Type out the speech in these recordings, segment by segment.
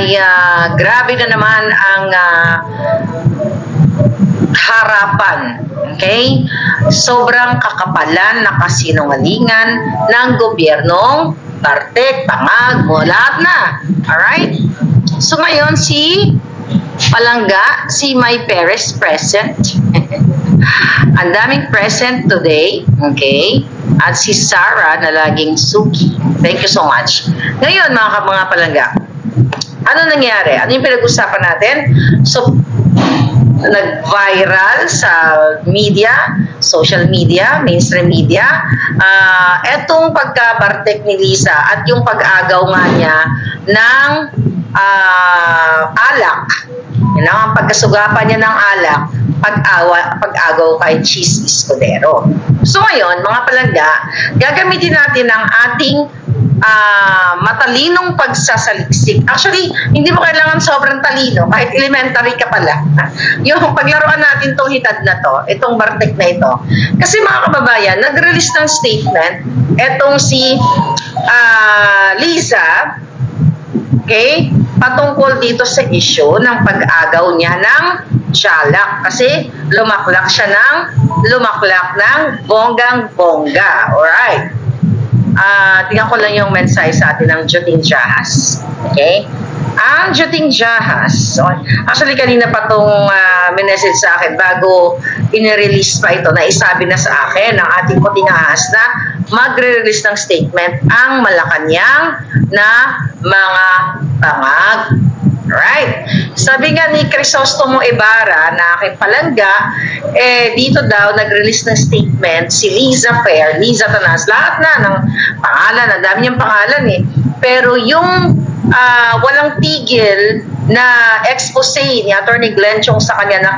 ay grabe na naman ang harapan. Okay? Sobrang kakapalan na kasinungalingan ng gobyernong Bartek, Pangag, lahat na. Alright? So ngayon si Palangga, si May Perez present. Ang daming present today. Okay? At si Sarah na laging Suki. Thank you so much. Ngayon mga Palangga, ano nangyari? Ano yung pinag-usapan natin? So, nag-viral sa media, social media, mainstream media, etong pagka-Bartek ni Liza at yung pag-agaw nga niya ng alak. You know, ang pagkasugapan niya ng alak, pag-agaw kay Cheese Escudero. So ngayon, mga Palangga, gagamitin natin ang ating matalinong pagsasaliksik. Actually, hindi mo kailangan sobrang talino, kahit elementary ka pala. Yung paglaruan natin itong hitad na to, itong Bartek na ito. Kasi mga kababayan, nag-release ng statement, etong si Liza, okay, patungkol dito sa issue ng pag-agaw niya ng Jalak. Kasi lumaklak siya ng bonggang-bongga. Alright. Tingnan ko lang yung mensahe sa atin ng Juting Jahas. Okay? Ang Juting Jahas, so, actually kanina pa itong minessage sa akin bago in-release pa ito, na isabi na sa akin ng ating Puting Ahas na magre-release ng statement ang Malacanang na mga pangag. Right? Sabi nga ni Crisostomo Ibarra na aking Palangga, dito daw nag-release ng statement si Liza Fair, Liza Tanas, lahat na ng pangalan, ang dami niyang pangalan pero yung walang tigil na expose ni Attorney Glenn Chong sa kanya na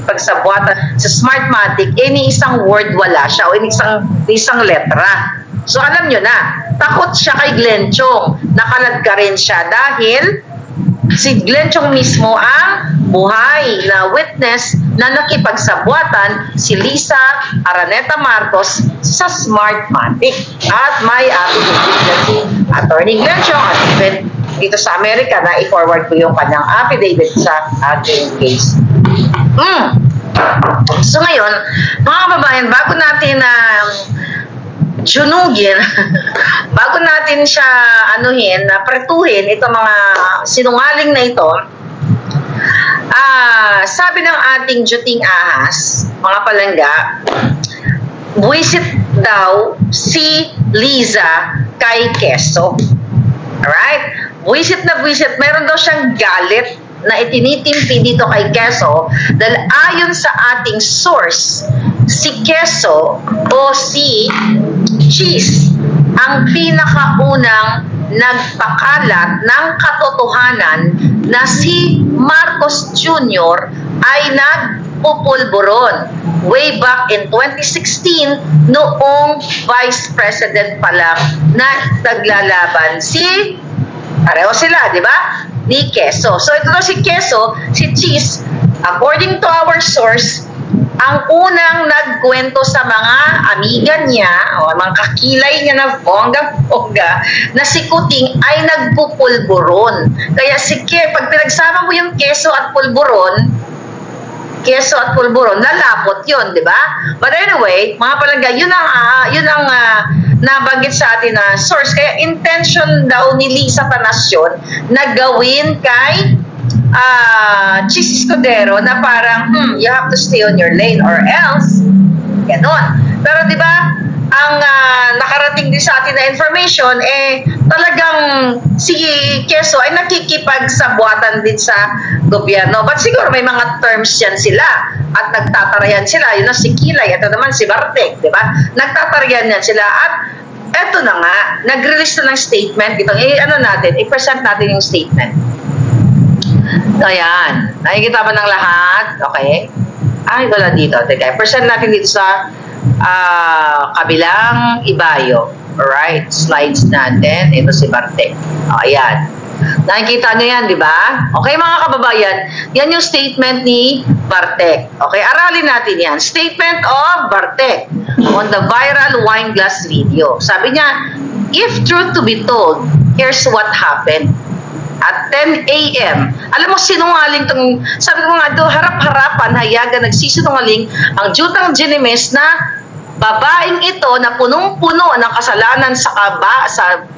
pagsabuatan sa Smartmatic, ni isang word wala siya o isang letra. So alam nyo na, takot siya kay Glenn Chong, nakalad ka rin siya dahil si Glenn Chong mismo ang buhay na witness na nakipagsabuatan si Liza Araneta Marcos sa Smartmatic. At may affidavit na si Attorney Glenn Chong at even dito sa Amerika na i-forward ko yung kanyang affidavit sa ating case. So ngayon, mga kababayan, bago natin junugin, bago natin siya pretuhin itong mga sinungaling na ito, sabi ng ating Juting Ahas, mga Palangga, buwisit daw si Liza kay Quezzo. Alright? Buwisit na buwisit, meron daw siyang galit na itinitimpi dito kay Quezzo dahil ayon sa ating source, si Quezzo o si Cheese ang pinakaunang nagpakalat ng katotohanan na si Marcos Jr. ay nagpupulburon way back in 2016 noong Vice President pa lang na naglalaban si pareho sila, di ba? Ni Quezzo. So ito si Quezzo, si Cheese, according to our source, ang unang nagkwento sa mga amiga niya o mga kakilay niya na bongga-bongga na si Kuting ay nagpupulburon. Kaya pag pinagsama mo yung Quezzo at pulburon, lalapot yun, di ba? But anyway, mga Palangga, yun ang nabanggit sa atin na source. Kaya intention daw ni Liza Tanas yun na gawin kay Cheese Escudero na parang you have to stay on your lane or else ganon. Pero di ba ang nakarating din sa atin na information talagang si Quezzo ay nakikipagsabuatan din sa gobyerno. But siguro may mga terms yan sila at nagtatarayan sila. Yun na si Kilay, ito naman si Bartek, di ba? Nagtatarayan yan sila at eto na nga, nag-release na ng statement. I-present natin yung statement. Ayan. Nakikita ba ng lahat? Okay. Ay, wala dito. Teka, present natin dito sa kabilang ibayo. Alright. Slides natin. Ito si Bartek. Ayan. Nakikita nyo yan, di ba? Okay, mga kababayan. Yan yung statement ni Bartek. Okay, aralin natin yan. Statement of Bartek on the viral wine glass video. Sabi niya, if truth to be told, here's what happened. at 10 a.m. Alam mo, sinungaling tong, sabi ko nga doon, harap-harapan, hayagan, nagsisinungaling ang Jutang Ginimes na babaeng ito na punong-puno ng kasalanan sa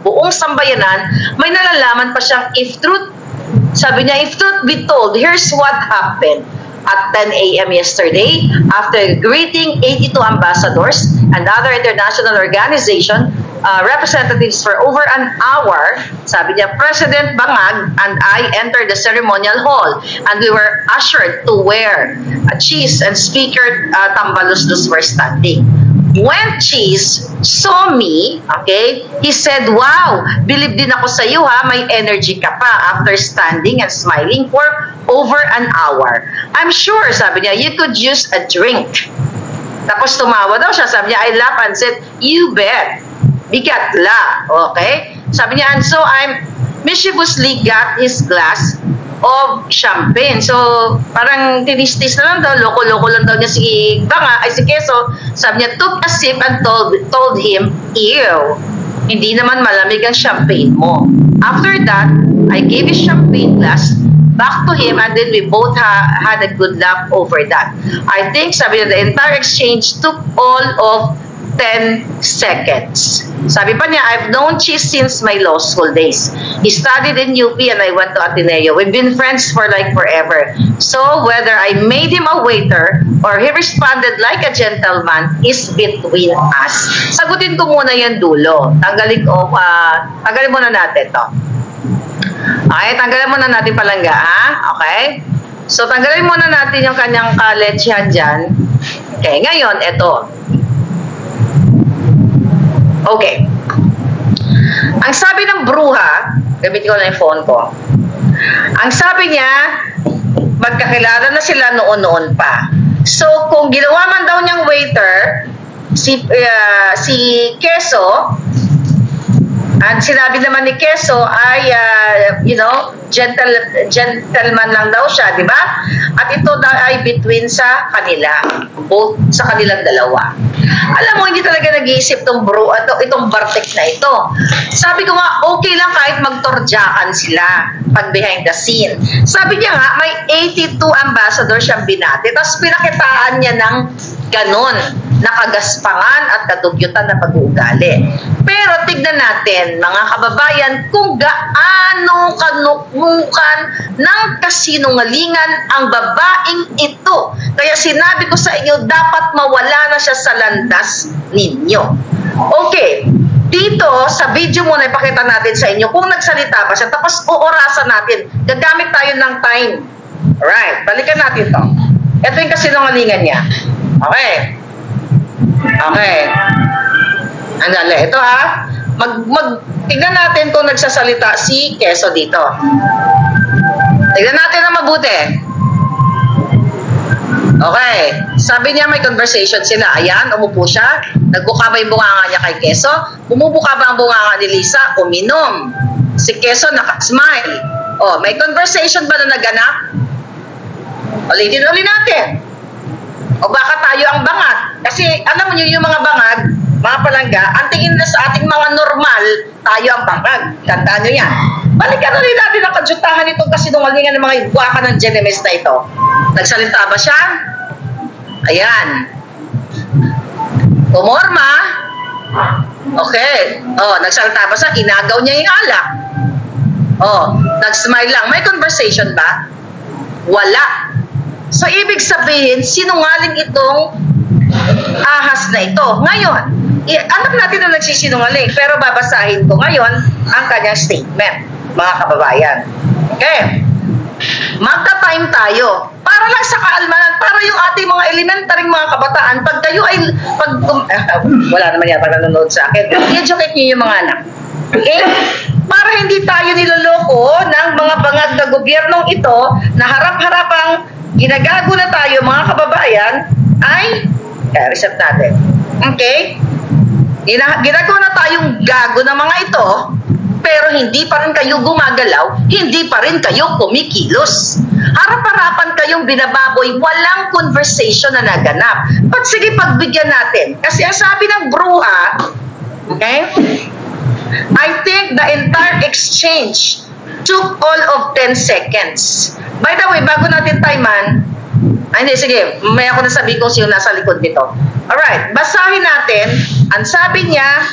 buong sambayanan, may nalalaman pa siyang if truth, sabi niya, if truth be told, here's what happened. At 10 a.m. yesterday, after greeting 82 ambassadors and other international organization representatives for over an hour, sabi niya, President Bangag and I entered the ceremonial hall and we were ushered to where Cheese and Speaker Tambaluslos were standing. When Cheese saw me, okay, he said, wow, believe din ako sa iyo ha, may energy ka pa after standing and smiling for over an hour. I'm sure, sabi niya, you could use a drink. Tapos tumawa daw siya, sabi niya, I laughed and said, you bet. Bigat la, okay? Sabi niya, and so I'm mischievously got his glass of champagne. So, parang tinistis na lang daw, loko-loko lang daw niya si Quezzo. Sabi niya, took a sip and told him, ew, hindi naman malamig ang champagne mo. After that, I gave his champagne glass back to him and then we both had a good laugh over that. I think, sabi niya, the entire exchange took all of 10 seconds. Sabi pa niya, I've known Cheese since my law school days. He studied in UP and I went to Ateneo. We've been friends for like forever. So whether I made him a waiter or he responded like a gentleman is between us. Sagutin ko muna yung dulo. Tanggalin muna natin to. Okay, tanggalin muna natin palangga, ha? Okay? So tanggalin muna natin yung kanyang kalechihan dyan. Okay, ngayon, ito. Okay. Ang sabi ng bruha, gamitin ko na yung phone ko. Ang sabi niya, magkakilala na sila noon-noon pa. So, kung ginawa man daw niyang waiter, si Quezzo, at sinabi naman ni Quezzo ay, gentleman lang daw siya, di ba? At ito daw ay between sa kanila, both sa kanilang dalawa. Alam mo, hindi talaga nag-iisip itong Bartek na ito. Sabi ko nga, okay lang kahit magtorjakan sila pag behind the scene. Sabi niya nga, may 82 ambassador siyang binati, tapos pinakitaan niya ng ganon, nakagaspangan at kadugyutan na pag-uugali. Pero tignan natin, mga kababayan, kung gaano kanukmukan ng kasinungalingan ang babaeng ito. Kaya sinabi ko sa inyo, dapat mawala na siya sa landas ninyo. Okay, dito sa video muna ipakita natin sa inyo kung nagsalita ba siya, tapos uurasan natin. Gagamit tayo ng time. Alright, balikan natin to. Ito yung kasinungalingan niya. Okay. Okay. Andale, ito ha. Tignan natin kung nagsasalita si Quezzo dito. Tignan natin na mabuti. Okay. Sabi niya may conversation sila. Ayan, umupo siya. Nagbuka ba yung bunganga niya kay Quezzo? Bumubuka ba ang bunganga ni Lisa? Uminom. Si Quezzo nakasmile. Oh, may conversation ba na naganap? Ulitin natin. O baka tayo ang bangag. Kasi alam mo yung mga bangag, mga palangga, ang tingin na sa ating mga normal, tayo ang bangag. Tandaan nyo yan. Balikan ulit natin ang kadyutahan itong kasinungalingan ng mga igwaka ng Ginimes na ito. Nagsalita ba siya? Ayan. Pumorma. Okay. Oh, nagsalita ba siya? Inagaw niya yung alak. Oh, nag-smile lang. May conversation ba? Wala. So, ibig sabihin, sinungaling itong ahas na ito. Ngayon, alam natin na nagsisinungaling, pero babasahin ko ngayon ang kanyang statement, mga kababayan. Okay? Magta-time tayo. Para lang sa kaalmanan, para yung ating mga elementaryong mga kabataan, pag kayo ay, wala naman yan, pag nanonood sa akin, i-educate niyo yung mga anak. Okay? Para hindi tayo niloloko ng mga bangag na gobyernong ito, na harap-harapang ginagago na tayo, mga kababayan, ay, reset natin. Okay? Ginagago na tayong gago ng mga ito, pero hindi pa rin kayo gumagalaw, hindi pa rin kayo kumikilos. Harap-harapan kayong binababoy, walang conversation na naganap. But sige, pagbigyan natin. Kasi ang sabi ng bruha, okay? I think the entire exchange took all of 10 seconds. By the way, bago natin timean, hindi, sige, may ako nasabi kung sino nasa likod nito. Alright, basahin natin. Ang sabi niya,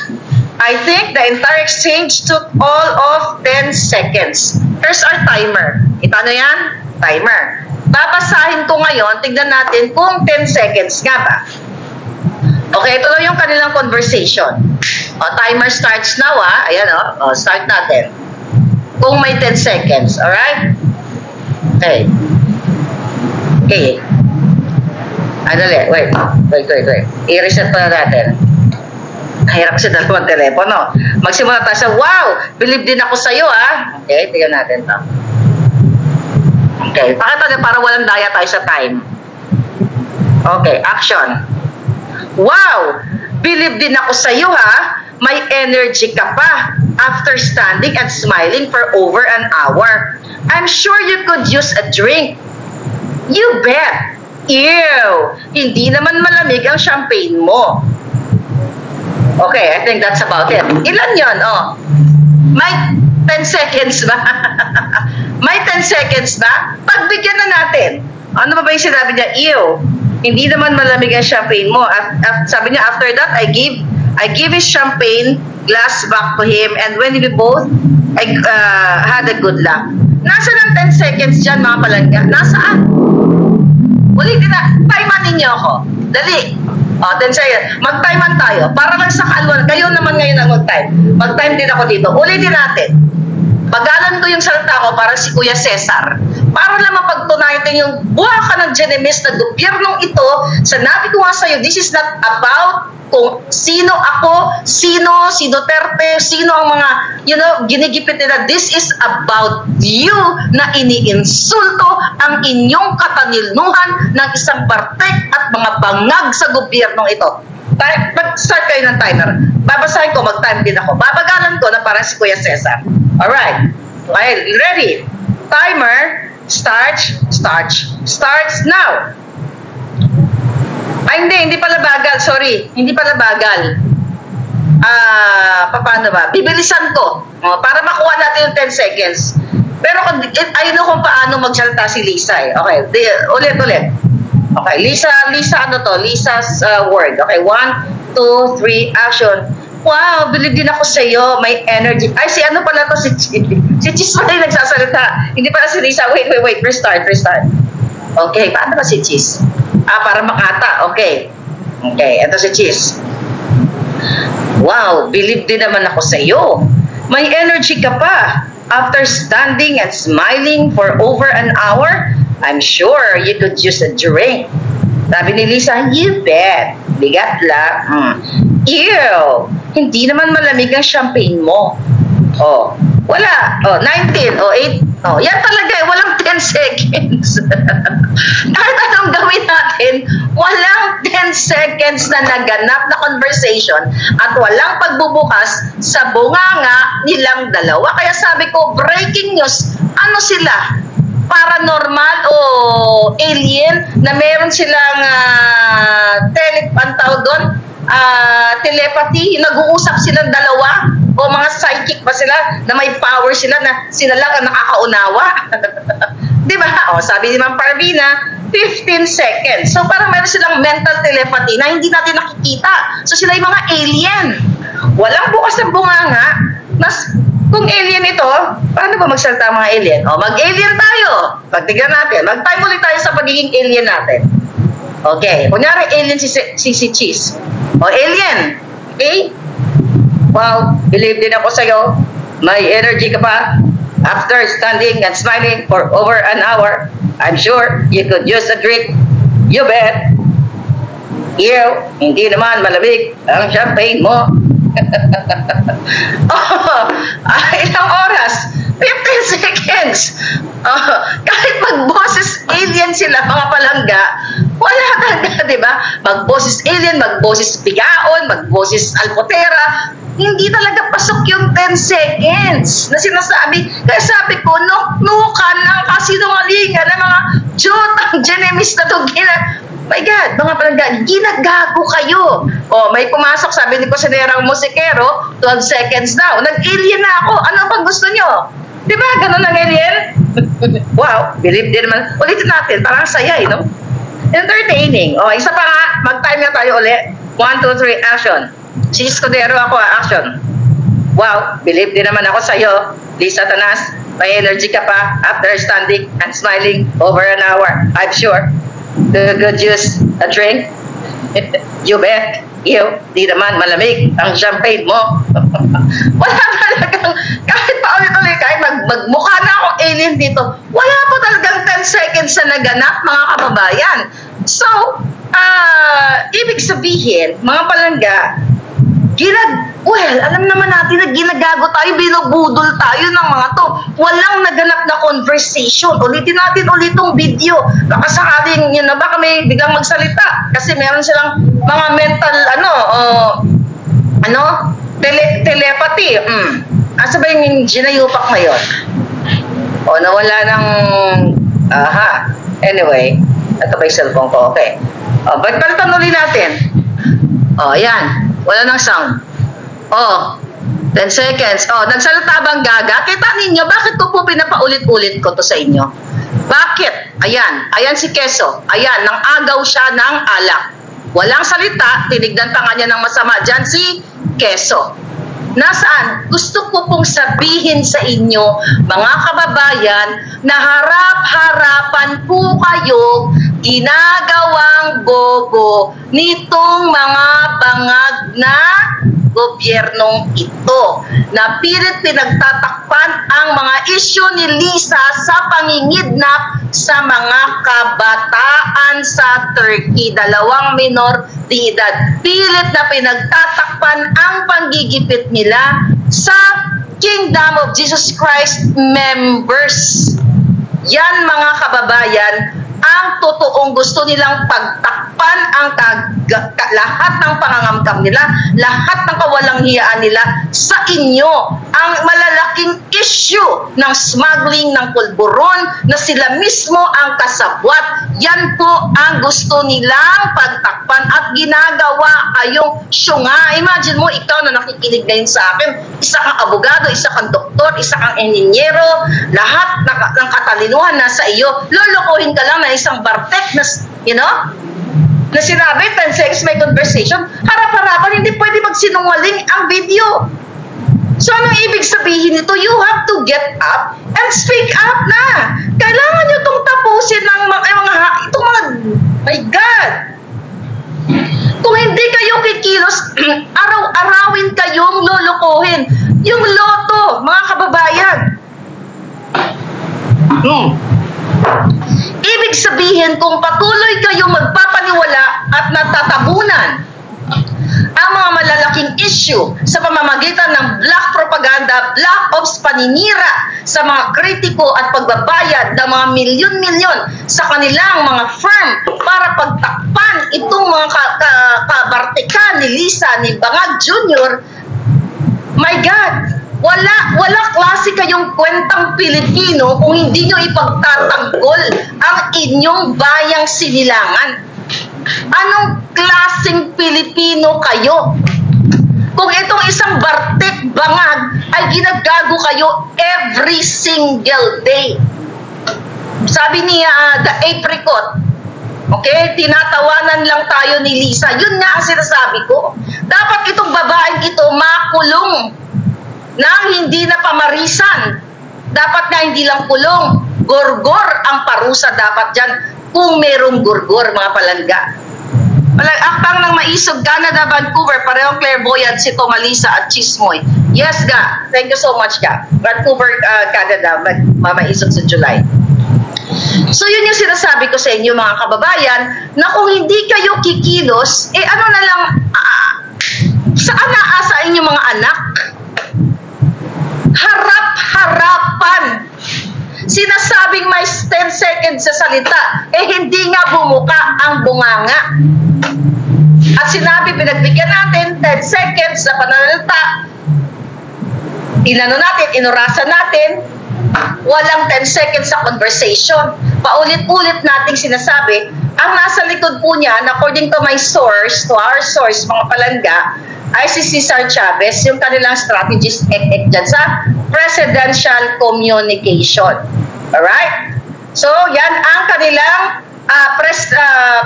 I think the entire exchange took all of 10 seconds. Here's our timer. Ito ano yan? Timer. Babasahin ko ngayon, tignan natin kung 10 seconds nga ba. Okay, ito lang yung kanilang conversation. Timer starts now, Ayan, start natin. Kung may 10 seconds, alright? Okay. Okay. Dali, wait. I-reset pa na natin. Hirap sa dalawang telepono. Magsimula tayo sa, wow! Believe din ako sa'yo, Okay, tignan natin to. Okay, pakita niyo para walang daya tayo sa time. Okay, action. Wow! Believe din ako sa'yo, May energy ka pa after standing and smiling for over an hour. I'm sure you could use a drink. You bet! Ew! Hindi naman malamig ang champagne mo. Okay, I think that's about it. Ilan yon? May 10 seconds ba? May 10 seconds ba? Pagbigyan na natin. Ano ba yung sinabi niya? Ew! Hindi naman malamig ang champagne mo. Sabi niya, after that, I give his champagne glass back to him, and when we both had a good laugh. Nasaan ang 10 seconds dyan, mga palangga? Nasaan? Ulitin na, timean ninyo ako. Dali. 10 seconds. Mag-timean tayo. Para lang sa kalwan. Kayo naman ngayon ang mag-time. Mag-time din ako dito. Ulitin natin. Pagalan ko yung salita ko para si Kuya Cesar. Para lang mapagtunayan yung buha ka ng Genemis na gobyernong ito. Sanabi ko nga sa'yo, this is not about kung sino ako, sino, si Duterte, sino ang mga, ginigipit nila. This is about you na iniinsulto ang inyong katanilnuhan ng isang partek at mga bangag sa gobyernong ito. Mag-start kayo ng timer. Babasahin ko, mag-time din ako. Babagalan ko na parang si Kuya Cesar. Alright. Okay, ready? Timer starts now. Hindi pala bagal. Sorry. Hindi pala bagal. Paano ba? Bibilisan ko. Para makuha natin yung 10 seconds. Pero I know kung paano magsalita si Lisa eh. Okay. Ulit. Okay. Lisa, ano to? Lisa's word. Okay. 1, 2, 3, action. Wow, believe din ako sa'yo. May energy. Ay, si ano pala to? Si Chis. Si Chis pala yung nagsasalita. Hindi pala si Lisa. Wait. Restart. Okay, paano ba si Chis? Para makata. Okay. Ito si Chis. Wow, believe din naman ako sa'yo. May energy ka pa. After standing and smiling for over an hour, I'm sure you could use a drink. Sabi ni Lisa, you bet. Bigat lang. Ew! Hindi naman malamig ang champagne mo. Wala. 19. 8. Yan talaga eh. Walang 10 seconds. Kahit anong gawin natin, walang 10 seconds na naganap na conversation at walang pagbubukas sa bunganga nilang dalawa. Kaya sabi ko, breaking news. Ano sila? Paranormal o alien na meron silang telepathy, nag-uusap silang dalawa o mga psychic ba sila na may power sila na sila lang ang nakakaunawa. Di ba? Sabi ni Ma'am Parvina, 15 seconds. So parang meron silang mental telepathy na hindi natin nakikita. So sila yung mga alien. Walang bukas ng bunganga. Kung alien ito, paano ba magsalita mga alien? Mag-alien tayo. Pagtignan natin. Mag-time ulit tayo sa pagiging alien natin. Okay. Kunyari, alien si Cheese. Alien. Okay? Wow, believe din ako sa'yo. May energy ka pa. After standing and smiling for over an hour, I'm sure you could use a drink. You bet. Ew, hindi naman malamig ang champagne mo. Ilang oras? 15 seconds. Kahit mag-boses alien sila, mga palangga, wala talaga, di ba? Mag-boses alien, mag-boses bigaon, mag-boses alpotera, hindi talaga pasok yung 10 seconds na sinasabi. Kaya sabi ko, nukan ng kasinungalingan ng mga jutang Genemis na to. My God, mga palangga, ginagago kayo. May pumasok, sabi ni Kusinerang Musikero, 12 seconds daw. Nag-alien na ako. Ano bang gusto nyo? Di ba? Ganun lang, Ariel? Wow, believe din naman. Ulitin natin, parang saya, no? Entertaining. O, isa pa nga, mag-time na tayo ulit. 1, 2, 3, action. Si Escudero ako, action. Wow, believe din naman ako sa'yo. Lisa Tanas, may energy ka pa after standing and smiling over an hour. I'm sure. The good use a drink. You bet. Iyo, di naman malamig ang champagne mo. Wala talagang, kahit pa ulit-ulit, kahit magmukha na akong alien dito, wala po talagang 10 seconds na naganap, mga kababayan. So, ibig sabihin, mga palangga, alam naman natin na ginagago tayo, binubudol tayo ng mga to. Walang naganap na conversation. Ulitin natin ulitong video. Baka sakaling, yun na, baka may biglang magsalita. Kasi meron silang mga mental, telepathy. Asa ba yung ginayupak na yun? O, nawala ng, anyway, ito ba yung cellphone ko? Okay. O, palitan ulit natin. O, yan. Wala nang sound. Oh, 10 seconds. Oh, nagsalita bang Gaga? Kita ninyo, bakit ko po pinapaulit-ulit ko to sa inyo? Bakit? Ayan. Ayan si Keso. Ayan, nang agaw siya ng alak. Walang salita, tinignan pa nga niya ng masama. Diyan si Keso. Nasaan? Gusto ko pong sabihin sa inyo, mga kababayan, na harap-harapan po kayo ginagawang bobo nitong mga bangag na gobyernong ito, na pilit pinagtatakpan ang mga isyu ni Lisa sa pangingidnap sa mga kabataan sa Turkey, 2 minor de edad. Pilit na pinagtatakpan ang panggigipit nila sa Kingdom of Jesus Christ members. Yan, mga kababayan, ang totoong gusto nilang pagtakpan ang lahat ng pangangamkam nila, lahat ng kawalang hiyaan nila sa inyo. Ang malalaking issue ng smuggling ng pulburon na sila mismo ang kasabwat, yan po ang gusto nilang pagtakpan at ginagawa kayong syunga. Imagine mo, ikaw na nakikinig ngayon sa akin, isa kang abogado, isa kang doktor, isa kang engineero, lahat ng katalinuhan nasa iyo, lolokohin ka lang na isang bartek na, na sinabi, 10 seconds may conversation, harap-harapan, hindi pwede magsinungaling ang video. So, anong ibig sabihin nito? You have to get up and speak up na. Kailangan nyo itong tapusin ng my God. Kung hindi kayo kikilos, araw-arawin kayong lolokohin. Yung loto, mga kababayan. Ibig sabihin, kung patuloy kayong magpapaniwala at natatabunan ang mga malalaking issue sa pamamagitan ng black propaganda, black ops, paninira sa mga kritiko at pagbabayad ng mga milyon-milyon sa kanilang mga firm para pagtakpan itong mga kabartika ni Lisa, ni Bangag Jr., my God, wala klase kayong kwentang Pilipino kung hindi nyo ipagtatanggol ang inyong bayang sinilangan. Anong klaseng Pilipino kayo? Kung itong isang bartek bangag ay ginagago kayo every single day. Sabi niya, the apricot, okay, tinatawanan lang tayo ni Lisa. Yun nga ang sinasabi ko. Dapat itong babaeng ito makulong nang hindi na pamarisan. Dapat nga hindi lang kulong, gorgor ang parusa dapat dyan kung merong gorgor, mga palangga. Akbang ng Maisog, Canada, Vancouver, parehong clairvoyant si Tomalisa at Chismoy. Yes, Ga. Thank you so much, Ga. Vancouver, Canada, Maisog sa July. So, yun yung sinasabi ko sa inyo, mga kababayan, na kung hindi kayo kikilos, ano na lang, saan naasa inyong mga anak? Harap-harapan. Sinasabing may 10 seconds sa salita, hindi nga bumuka ang bunganga. At sinabi, pinagbigyan natin 10 seconds na pananalita, inano natin, inurasan natin, walang 10 seconds sa conversation. Paulit-ulit nating sinasabi, ang nasa likod po niya, according to my source, to our source, mga palangga, ay si Cesar Chavez, yung kanilang strategist dyan sa presidential communication. Alright? So, yan ang kanilang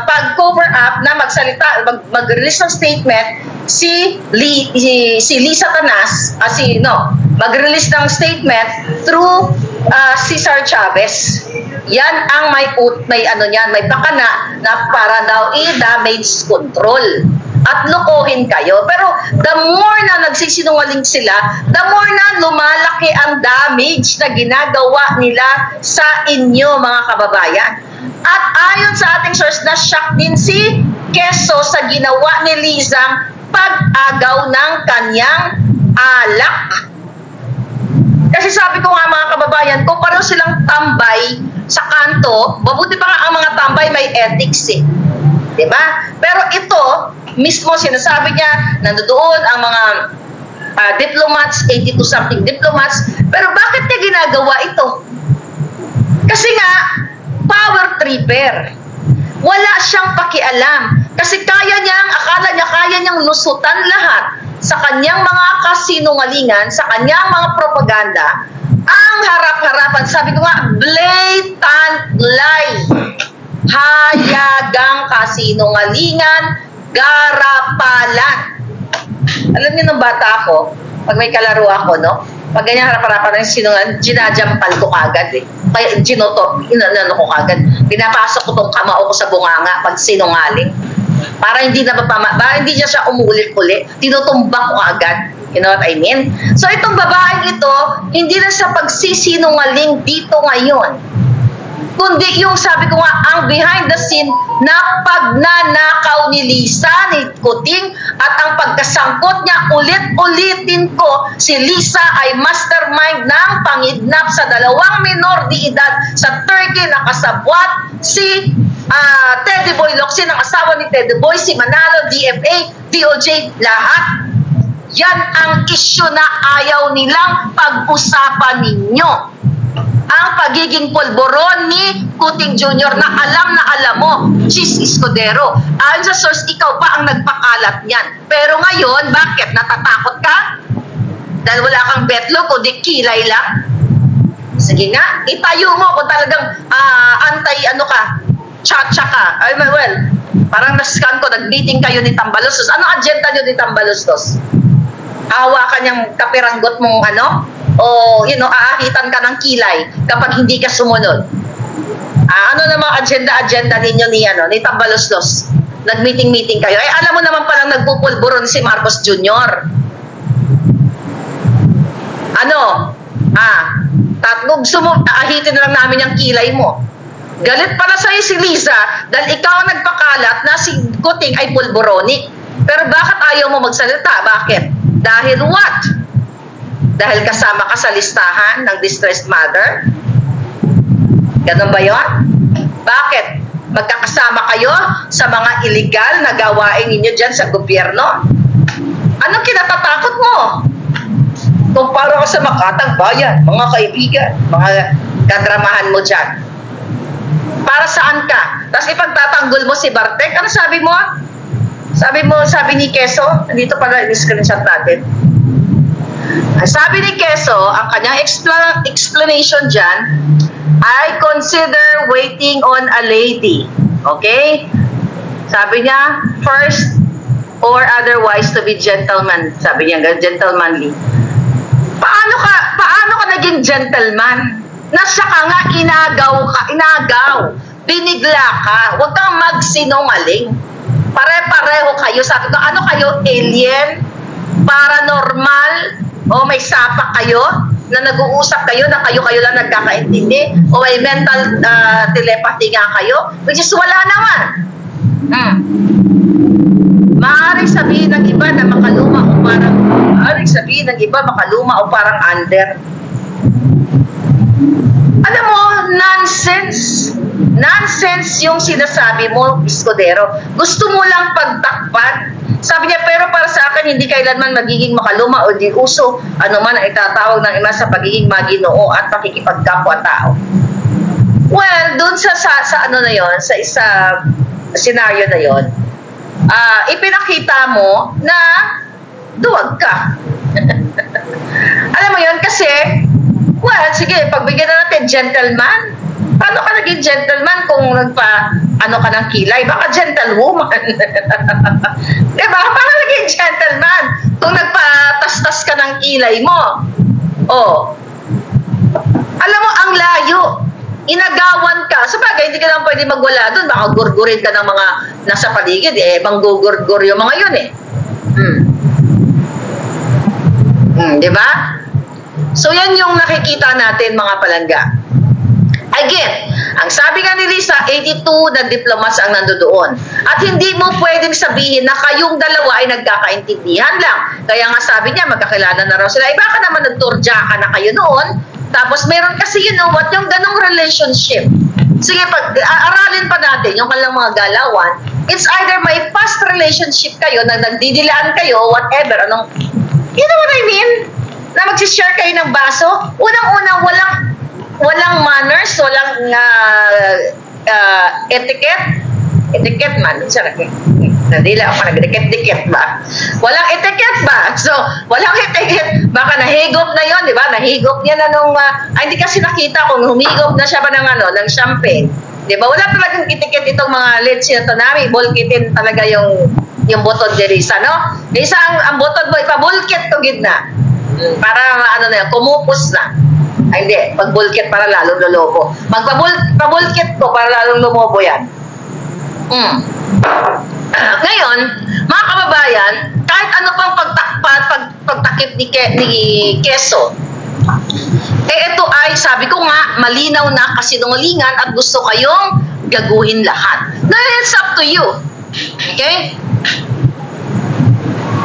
pag-cover up na magsalita, mag-release ng statement si Lisa Tanas, mag-release ng statement through Cesar Chavez. Yan ang may pakana na para daw i-damage control at lokohin kayo. Pero the more na nagsisinungaling sila, the more na lumalaki ang damage na ginagawa nila sa inyo, mga kababayan. At ayon sa ating source, na-shock din si Quezon sa ginawa ni Lizang pag-agaw ng kanyang alak. Kasi sabi ko nga, mga kababayan, kung pareho silang tambay sa kanto, mabuti pa nga ang mga tambay may ethics eh. Diba? Pero ito, mismo sinasabi niya, nandoon ang mga diplomats, 82 something diplomats, pero bakit niya ginagawa ito? Kasi nga, power tripper. Wala siyang pakialam. Kasi akala niya kaya niyang lusutan lahat sa kanyang mga kasinungalingan, sa kanyang mga propaganda, ang harap-harapan, sabi ko nga, blatant lie. Hayagang kasinungalingan, garapalan. Alam niyo nung bata ako, pag may kalaro ako, no? Pag ganyan harap-harapan ng sinungaling, ginajampal ko kagad eh. Kaya inano ko kagad. Pinapasok ko tong kamao ko sa bunganga pag sinungaling. Para hindi niya siya umulit-ulit. Tinutumbak ko agad. You know what I mean? So itong babaeng ito, hindi na sa pagsisinungaling dito ngayon, kundi yung sabi ko nga, ang behind the scene na pagnanakaw ni Lisa, ni Kuting, at ang pagkasangkot niya, ulit-ulitin ko, si Lisa ay mastermind ng pangidnap sa 2 minor de edad sa Turkey na kasabwat si Teddy Boy Locsin, ang asawa ni Teddy Boy, si Manalo, DFA, DOJ, lahat. Yan ang issue na ayaw nilang pag-usapan ninyo. Ang pagiging polboron ni Kuting Jr. na alam mo, Chis Escudero. Ayon sa source, ikaw pa ang nagpakalat niyan. Pero ngayon, bakit? Natatakot ka? Dahil wala kang betlog o di kilay lang? Sige nga, itayo mo kung talagang chacha ka. Ay, well, parang nascan ko, nag-meeting kayo ni Tambalostos. Ano agenda nyo ni Tambalostos? Awa ka niyang kapiranggot mong aahitan ka ng kilay kapag hindi ka sumunod. Ano namang agenda ninyo ni Tambalostos? Nag-meeting kayo. Alam mo naman palang nagpupulburon si Marcos Jr. Gusto mo, aahitin na lang namin yung kilay mo. Galit pala sa'yo si Lisa dahil ikaw ang nagpakalat na si Kuting ay pulboronic. Pero bakit ayaw mo magsalita? Bakit? Dahil what? Dahil kasama ka sa listahan ng distressed mother? Ganun ba yun? Bakit? Magkakasama kayo sa mga illegal na gawain ninyo dyan sa gobyerno? Anong kinatatakot mo? Kumpara ka sa Makatang Bayan, mga kaibigan, mga kadramahan mo dyan. Para saan ka? Tapos ipagtatanggol mo si Bartek. Ano sabi mo? Sabi ni Quezon, dito pala i-screenshot natin. Sabi ni Quezon, ang kanyang explanation dyan, I consider waiting on a lady. Okay? Sabi niya, first or otherwise to be gentleman. Sabi niya, gentlemanly. Paano ka naging gentleman? Nasa ka nga, inagaw. Binigla ka. Huwag kang magsinungaling. Pare-pareho kayo. Sabi ko, ano kayo? Alien? Paranormal? O may sapa kayo? Na nag-uusap kayo na kayo lang nagkakaintindi? O may mental telepathy nga kayo? Which is wala naman. Maaaring sabihin ng iba na makaluma o parang under. Alam mo, nonsense. Nonsense yung sinasabi mo, Escudero. Gusto mo lang pagtakpan. Sabi niya, pero para sa akin, hindi kailanman magiging makaluma o di uso. Ano man ang itatawag ng iba sa pagiging maginoo at pakikipagkapwa-tao. Well, dun sa ano na yon, sa isa scenario na yon, ipinakita mo na ka. Alam mo yun, kasi, well, sige, pagbigyan na natin, gentleman. Paano ka naging gentleman kung ano ka ng kilay? Baka gentlewoman. Diba? Paano naging gentleman kung nagpatastas ka ng kilay mo? Oh. Alam mo, ang layo. Inagawan ka. Sa bagay, hindi ka naman pwede magwala doon. Baka gurgurin ka ng mga nasa paligid. Manggugurgur yung mga yun eh. Diba? So, yan yung nakikita natin, mga palangga. Again, ang sabi nga ni Lisa, 82 na diplomats ang nandoon. At hindi mo pwedeng sabihin na kayong dalawa ay nagkakaintindihan lang. Kaya nga sabi niya, magkakilala na raw sila. Baka naman nagturja ka na kayo noon. Tapos meron kasi, you know what, yung ganong relationship. Sige, aralin pa natin yung kanilang mga galawan. It's either may past relationship kayo, na nagdidilaan kayo, whatever, anong, you know what I mean? Na magsishare kayo ng baso. Unang-unang, walang manners, walang etiquette. Etiquette man, nadila ako nag-dikit-dikit ba? Walang etiquette ba? So, walang etiquette. Baka nahigop na yon, di ba? Nahigop niya na nung, hindi kasi nakita kung humigop na siya ba ng champagne. Di ba? Wala talagang etiquette itong mga let's na to namin. Bulkitin talaga yung butod ni Risa, no? Risa, ang butod mo, ipabulkit to gitna. Para, kumupos na. Ay, hindi. Pag-bulkit para lalong lolobo. Pabulkit ko para lalong lumobo yan. Ngayon, mga kababayan, kahit ano pang pagtakip ni Quezon, ito ay, sabi ko nga, malinaw na kasinungalingan at gusto kayong gaguhin lahat. Now, it's up to you. Okay?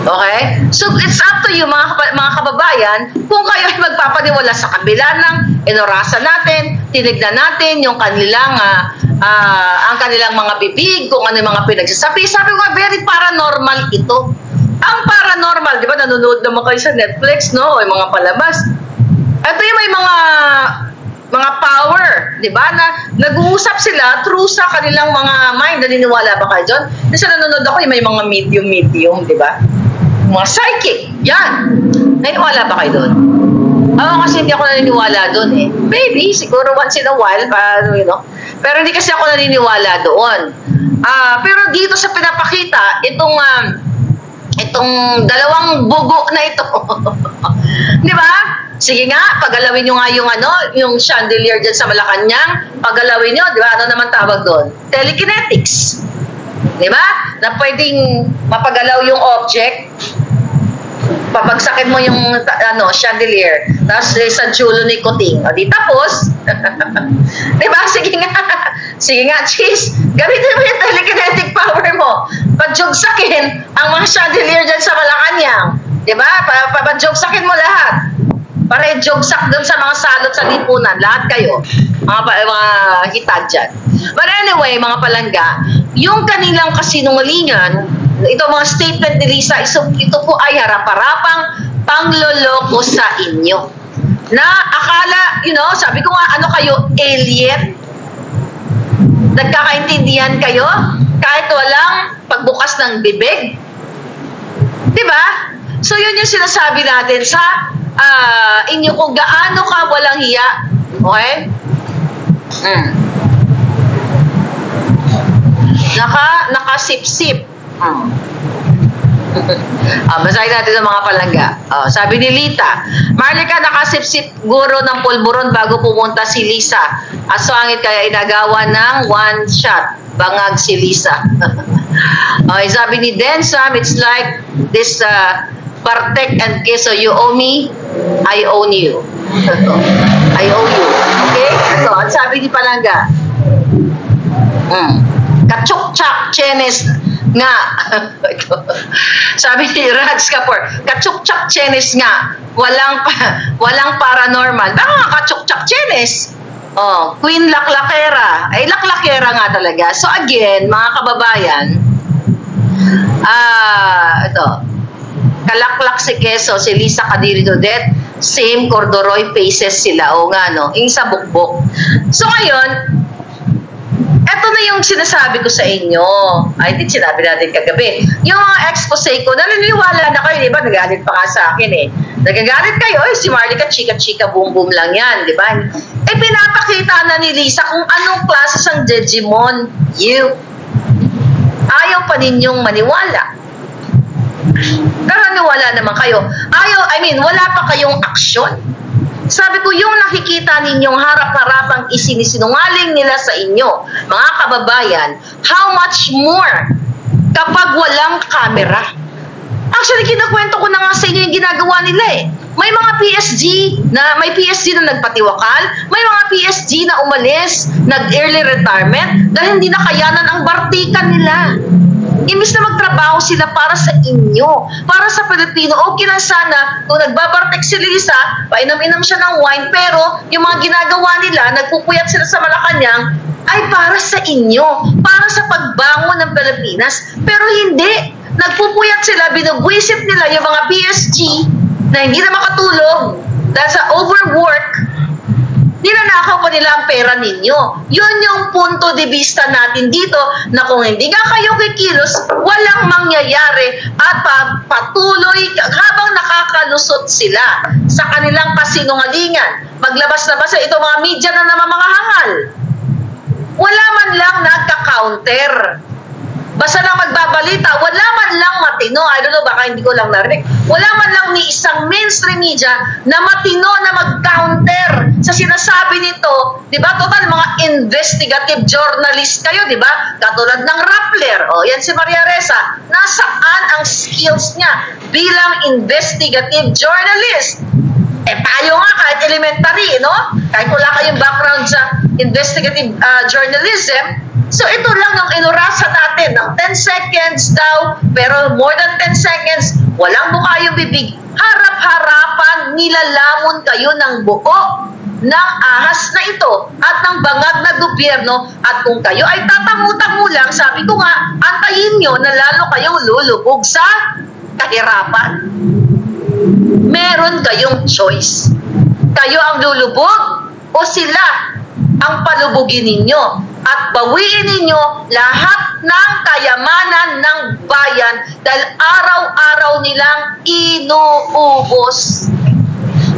Okay? So, it's up to you, mga kababayan, kung kayo ay magpapaniwala sa kabila ng inorasan natin, tinignan natin yung kanilang, ang kanilang mga bibig, kung ano yung mga pinagsasabi. Sabi ko nga, very paranormal ito. Ang paranormal, di ba, nanonood naman kayo sa Netflix, no? O yung mga palabas. Ito yung may mga power, di ba, na nag-uusap sila through sa kanilang mga mind. Naniniwala ba kayo dyan? Kasi nanonood ako, yung may mga medium, di ba? Mga psychic, yan. Naniniwala ba kayo doon? Ako kasi hindi ako naniniwala doon eh. Maybe, siguro once in a while, you know. Pero hindi kasi ako naniniwala doon. Pero dito sa pinapakita, itong dalawang bugo na ito. Di ba? Sige nga, pagalawin nyo nga yung chandelier dyan sa Malacanang. Pagalawin nyo, di ba? Ano naman tawag doon? Telekinetics. Di ba? Na pwedeng mapagalaw yung object. Papagsakin mo yung chandelier. Tapos sa julo ni Kuting. O di tapos. Diba? Sige nga, cheese. Gamitin mo yung telekinetic power mo. Pagjugsakin ang mga chandelier dyan sa Malacanang. Diba? Pagjugsakin mo lahat. Para i-jugsak dun sa mga salot sa lipunan. Lahat kayo. Mga hitad dyan. But anyway, mga palangga, yung kanilang kasinungalingan, ito mga statement ni Lisa, ito po ay harap-harapang pangloloko sa inyo. Na akala, you know, sabi ko nga, ano kayo, alien? Nagkakaintindihan kayo? Kahit walang pagbukas ng bibig? Diba? So yun yung sinasabi natin sa inyo kung gaano ka walang hiya. Okay? Nakasip-sip. Basahin natin ang mga palangga. Sabi ni Lita, Marlica, nakasip-sip guro ng pulburon bago pumunta si Lisa. Aswangit kaya inagawa ng one shot. Bangag si Lisa. Sabi ni Densam, it's like this Bartek and Queso, you owe me, I own you. I owe you. Okay? Ito, ang sabi ni Palangga, Kachuk-chak chenes nga. Sabi ni Raj Kapoor, kachuk-chak chenes nga. Walang paranormal. Baka nga kachuk-chak chenes. Queen Laklakera. Ay, Laklakera nga talaga. So again, mga kababayan, ito, kalaklak si Quezon, si Lisa Kadiri Dodet, same Cordoroy faces sila. O nga, no? Yung sa bukbok. So ngayon, eto Eto na yung sinasabi ko sa inyo. I think sinabi natin kagabi. Yung mga expose ko, naniniwala na kayo, di ba? Nagalit pa nga sa akin eh. Nagagalit kayo, si Marlica, chika-chika, boom-boom lang yan, di ba? Eh, pinapakita na ni Lisa kung anong klase siyang Digimon. You. Ayaw pa ninyong maniwala. Pero niwala naman kayo. Wala pa kayong aksyon. Sabi ko, yung nakikita ninyong harap-harapang isinisinungaling nila sa inyo, mga kababayan, how much more kapag walang camera? Actually, kinakwento ko na nga sa inyo yung ginagawa nila eh. May mga PSG na nagpatiwakal, may mga PSG na umalis, nag-early retirement, dahil hindi na kayanan ang bartikan nila. Imbis na magtrabaho sila para sa inyo, para sa Pilipino, okay lang sana kung nagbabartek si Lisa, painam-inam siya ng wine, pero yung mga ginagawa nila, nagpupuyat sila sa Malacanang, ay para sa inyo, para sa pagbangon ng Pilipinas. Pero hindi, nagpupuyat sila, binubwisit nila yung mga PSG na hindi na makatulog dahil sa overwork, ninanakaw pa nila ang pera ninyo. Yun yung punto de vista natin dito na kung hindi nga kayo kikilos, walang mangyayari at patuloy habang nakakalusot sila sa kanilang kasinungalingan. Maglabas-labas sa ito mga media na naman mga hangal. Wala man lang nagka-counter. Basta lang magbabalita, wala man lang matino, I don't know, baka hindi ko lang narinig, wala man lang ni isang mainstream media na matino na mag-counter sa sinasabi nito, di ba? Total, mga investigative journalist kayo, di ba? Katulad ng Rappler, yan si Maria Ressa, nasaan ang skills niya bilang investigative journalist? Tayo nga, kahit elementary, no? Kahit wala kayong background sa investigative journalism, so ito lang ang inurasan natin ng 10 seconds daw, pero more than 10 seconds, walang mukha yung bibig. Harap-harapan, nilalamon kayo ng buo ng ahas na ito at ng bangag na gobyerno, at kung kayo ay tatamu-tamu lang, sabi ko nga, antayin nyo na lalo kayong lulubog sa kahirapan. Meron kayong choice. Kayo ang lulubog o sila ang palubugin ninyo at bawiin ninyo lahat ng kayamanan ng bayan dahil araw-araw nilang inuubos.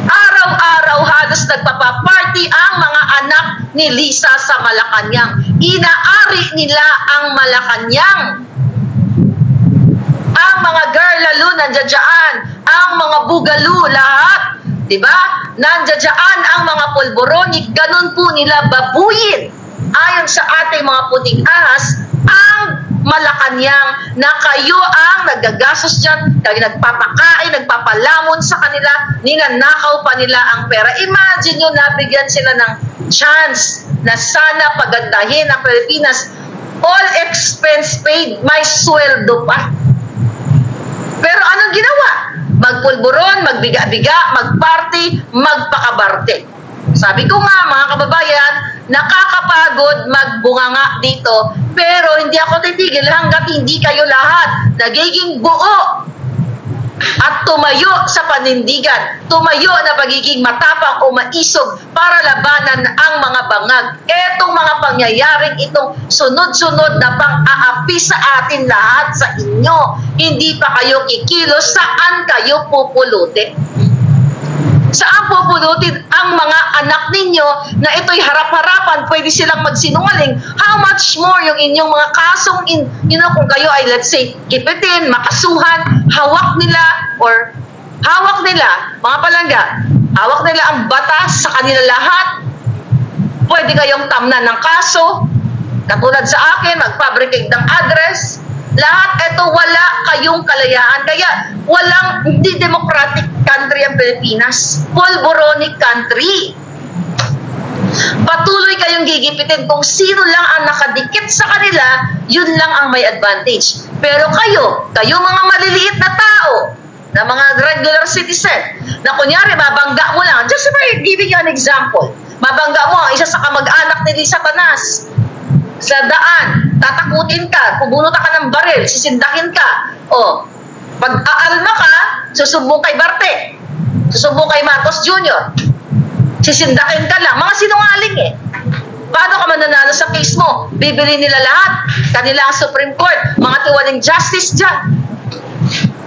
Araw-araw halos nagpapaparty ang mga anak ni Lisa sa Malacanang. Inaari nila ang Malacanang. Ang mga girl lalo nandiyan, ang mga bugalu lahat, di ba? Nandiyan ang mga polboronic, ganun po nila babuyin. Ayon sa ating mga puting ahas, ang Malacanang na kayo ang nagagastos dyan, kayo nagpapakain, nagpapalamon sa kanila, ninanakaw pa nila ang pera. Imagine nyo, nabigyan sila ng chance na sana pagandahin ang Pilipinas. All expense paid, may sweldo pa. Pero anong ginawa? Magpulburon, magbiga-biga, magparty, magpakabarte. Sabi ko nga mga kababayan, nakakapagod magbunganga dito, pero hindi ako titigil hanggat hindi kayo lahat nagiging buo at tumayo sa panindigan, tumayo na pagiging matapang o maisog para labanan ang mga bangag. Etong mga pangyayaring itong sunod-sunod na pang-aapi sa atin lahat sa inyo. Hindi pa kayo kikilos, saan kayo pupulutin? Saan pupulutin ang mga anak ninyo na ito'y harap-harapan, pwede silang magsinungaling? How much more yung inyong mga kasong, kung kayo ay, let's say, kipitin, makasuhan, hawak nila, mga palangga, hawak nila ang batas sa kanila lahat, pwede kayong tamnan ng kaso, katulad sa akin, mag-fabricate ng address, lahat ito, wala kayong kalayaan. Kaya walang, hindi democratic country ang Pilipinas. Polboronic country. Patuloy kayong gigipitin kung sino lang ang nakadikit sa kanila, yun lang ang may advantage. Pero kayo mga maliliit na tao, na mga regular citizen, na kunyari, mabangga mo lang, just for giving you an example, mabangga mo ang isa sa kamag-anak ni Satanas, sa daan, tatakutin ka, pubunutan ka ng baril, sisindakin ka. Pag aalma ka, susubok kay Barte, susubok kay Marcos Jr., sisindakin ka lang. Mga sinungaling eh. Paano ka mananalo sa case mo? Bibili nila lahat. Kanila ang Supreme Court. Mga tiwaling justice dyan.